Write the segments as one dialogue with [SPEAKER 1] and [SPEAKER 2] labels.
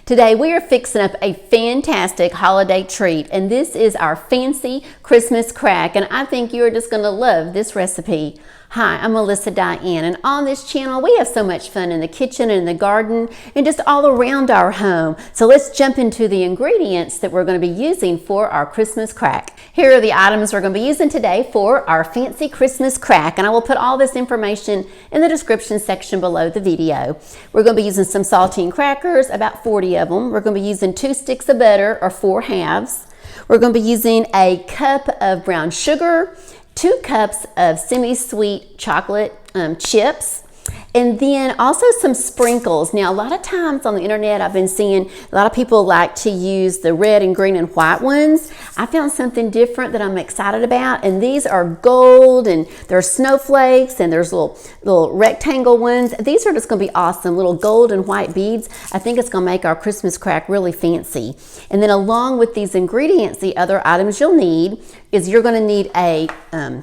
[SPEAKER 1] Today we are fixing up a fantastic holiday treat, and this is our fancy Christmas crack, and I think you are just going to love this recipe. Hi, I'm Melissa Diane, and on this channel we have so much fun in the kitchen and in the garden and just all around our home. So let's jump into the ingredients that we're going to be using for our Christmas crack. Here are the items we're going to be using today for our fancy Christmas crack, and I will put all this information in the description section below the video. We're going to be using some saltine crackers, about 40 of them. We're going to be using 2 sticks of butter, or 4 halves. We're going to be using a cup of brown sugar, 2 cups of semi-sweet chocolate chips, and then also some sprinkles. Now, a lot of times on the internet, I've been seeing a lot of people like to use the red and green and white ones. I found something different that I'm excited about, and these are gold, and there's snowflakes, and there's little rectangle ones. These are just going to be awesome, little gold and white beads. I think it's going to make our Christmas crack really fancy. And then along with these ingredients, the other items you'll need is you're going to need a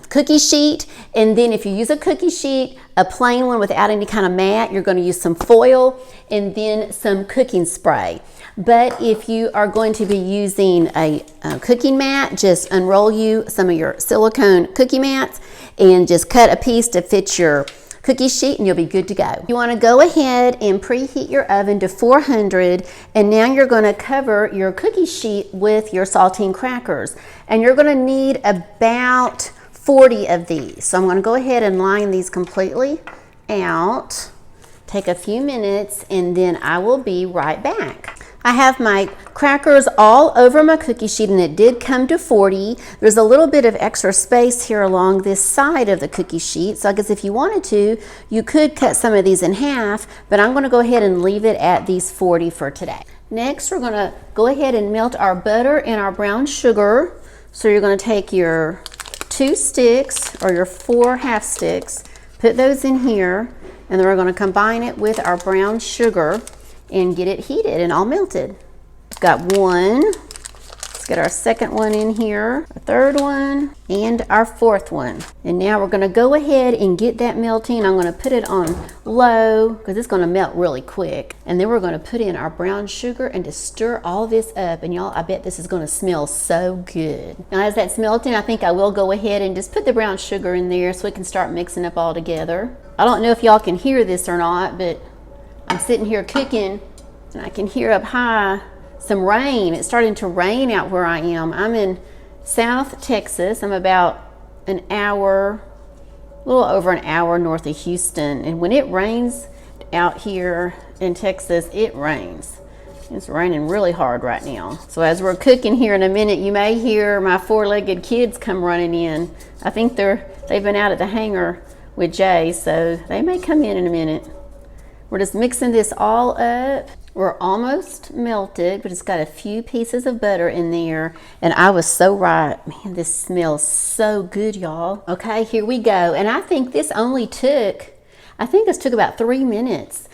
[SPEAKER 1] cookie sheet, and then if you use a cookie sheet, a plain one without any kind of mat, you're going to use some foil and then some cooking spray. But if you are going to be using a cooking mat, just unroll you some of your silicone cookie mats and just cut a piece to fit your cookie sheet, and you'll be good to go. You want to go ahead and preheat your oven to 400, and now you're going to cover your cookie sheet with your saltine crackers, and you're going to need about 40 of these. So I'm going to go ahead and line these completely out, take a few minutes, and then I will be right back. I have my crackers all over my cookie sheet, and it did come to 40. There's a little bit of extra space here along this side of the cookie sheet, so I guess if you wanted to, you could cut some of these in half, but I'm going to go ahead and leave it at these 40 for today. Next, we're going to go ahead and melt our butter and our brown sugar. So you're going to take your 2 sticks or your 4 half sticks, put those in here, and then we're going to combine it with our brown sugar and get it heated and all melted. We've got one. Let's get our second one in here, our third one, and our fourth one. And now we're going to go ahead and get that melting. I'm going to put it on low because it's going to melt really quick. And then we're going to put in our brown sugar and just stir all this up. And y'all, I bet this is going to smell so good. Now as that's melting, I think I will go ahead and just put the brown sugar in there so we can start mixing up all together. I don't know if y'all can hear this or not, but I'm sitting here cooking and I can hear up high some rain. It's starting to rain out where I am. I'm in South Texas. I'm about an hour, a little over an hour north of Houston. And when it rains out here in Texas, it rains. It's raining really hard right now. So as we're cooking here in a minute, you may hear my 4-legged kids come running in. I think they've been out at the hangar with Jay, so they may come in a minute. We're just mixing this all up. We're almost melted, but it's got a few pieces of butter in there, and I was so right. Man, this smells so good, y'all. Okay, here we go. And I think this took about 3 minutes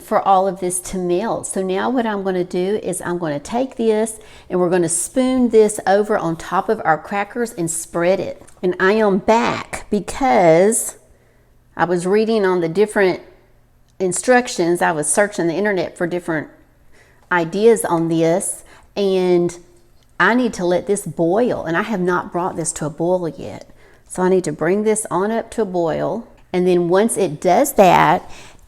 [SPEAKER 1] for all of this to melt. So now what I'm going to do is I'm going to take this and we're going to spoon this over on top of our crackers and spread it. And I am back because I was reading on the different instructions. I was searching the internet for different ideas on this, and I need to let this boil, and I have not brought this to a boil yet. So I need to bring this on up to a boil, and then once it does that,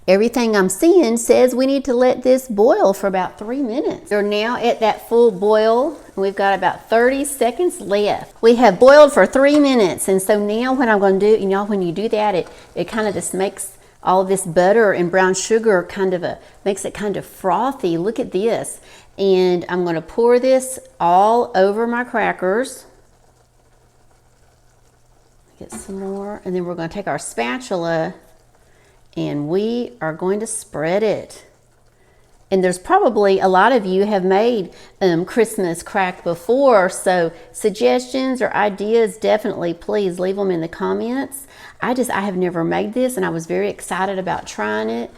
[SPEAKER 1] everything I'm seeing says we need to let this boil for about 3 minutes. We're now at that full boil, and we've got about 30 seconds left. We have boiled for 3 minutes, and so now what I'm going to do, and y'all, when you do that, it kind of just makes all of this butter and brown sugar makes it kind of frothy. Look at this. And I'm going to pour this all over my crackers. Get some more. And then we're going to take our spatula and we are going to spread it. And there's probably a lot of you have made Christmas crack before, so suggestions or ideas, definitely please leave them in the comments. I have never made this, and I was very excited about trying it.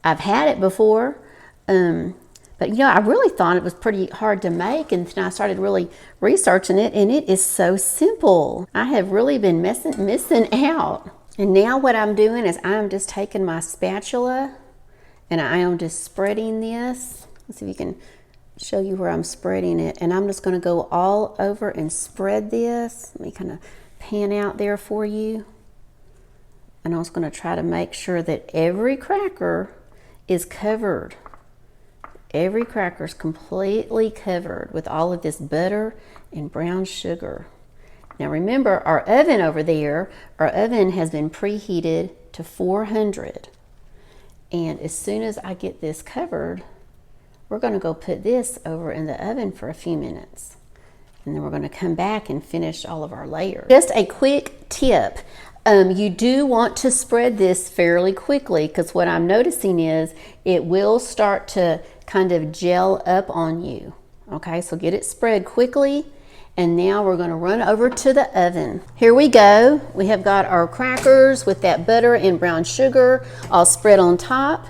[SPEAKER 1] I've had it before, but yeah, I really thought it was pretty hard to make, and then I started really researching it, and it is so simple. I have really been missing out. And now what I'm doing is I'm just taking my spatula and I am just spreading this Let's see if you can show you where I'm spreading it. And I'm just going to go all over and spread this. Let me kind of pan out there for you. And I'm just going to try to make sure that every cracker is covered. Every cracker is completely covered with all of this butter and brown sugar. Now remember, our oven over there, our oven has been preheated to 400. And as soon as I get this covered, we're going to go put this over in the oven for a few minutes. And then we're going to come back and finish all of our layers. Just a quick tip. You do want to spread this fairly quickly, because what I'm noticing is it will start to kind of gel up on you. Okay, so get it spread quickly. And now we're going to run over to the oven. Here we go. We have got our crackers with that butter and brown sugar all spread on top.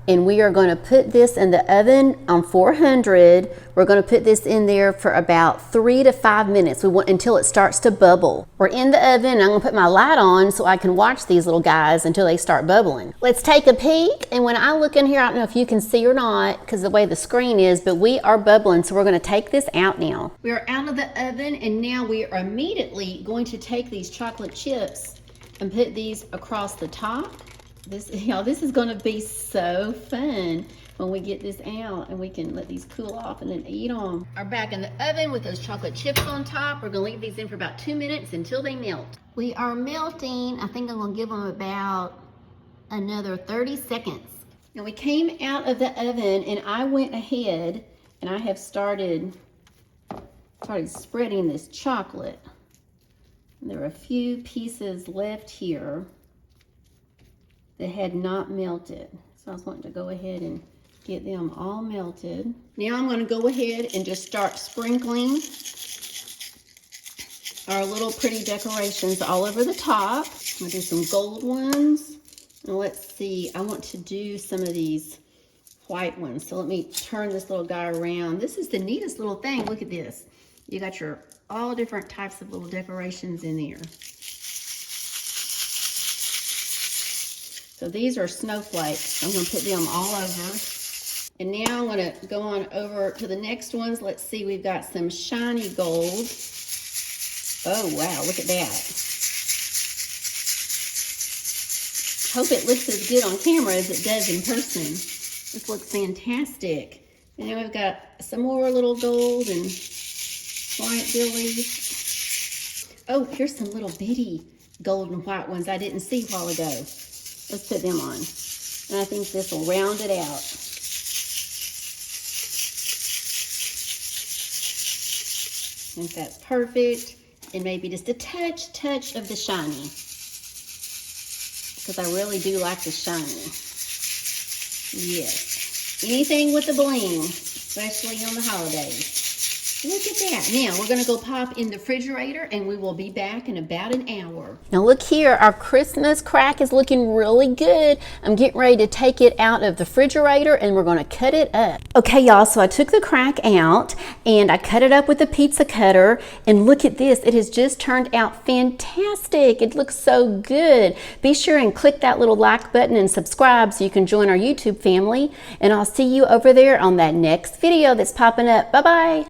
[SPEAKER 1] And we are going to put this in the oven on 400. We're going to put this in there for about 3 to 5 minutes. We want until it starts to bubble. We're in the oven. I'm going to put my light on so I can watch these little guys until they start bubbling. Let's take a peek. And when I look in here, I don't know if you can see or not because of the way the screen is, but we are bubbling. So we're going to take this out now. We are out of the oven, and now we are immediately going to take these chocolate chips and put these across the top. This is going to be so fun when we get this out and we can let these cool off and then eat them. Are back in the oven with those chocolate chips on top. We're going to leave these in for about 2 minutes until they melt. We are melting. I think I'm going to give them about another 30 seconds. Now we came out of the oven and I went ahead and I have started spreading this chocolate. And there are a few pieces left here that had not melted. So I was wanting to go ahead and get them all melted. Now I'm going to go ahead and just start sprinkling our little pretty decorations all over the top. I'm going to do some gold ones. And let's see, I want to do some of these white ones. So let me turn this little guy around. This is the neatest little thing. Look at this. You got your all different types of little decorations in there. So these are snowflakes. I'm going to put them all over. And now I'm going to go on over to the next ones. Let's see, we've got some shiny gold. Oh, wow, look at that. Hope it looks as good on camera as it does in person. This looks fantastic. And then we've got some more little gold and white billies. Oh, here's some little bitty gold and white ones I didn't see a while ago. Let's put them on. And I think this will round it out. I think that's perfect. And maybe just a touch of the shiny. Because I really do like the shiny. Yes. Anything with the bling, especially on the holidays. Look at that. Now we're going to go pop in the refrigerator and we will be back in about an hour. Now look here, our Christmas crack is looking really good. I'm getting ready to take it out of the refrigerator and we're going to cut it up. Okay y'all, so I took the crack out and I cut it up with a pizza cutter, and look at this. It has just turned out fantastic. It looks so good. Be sure and click that little like button and subscribe so you can join our YouTube family, and I'll see you over there on that next video that's popping up. Bye bye.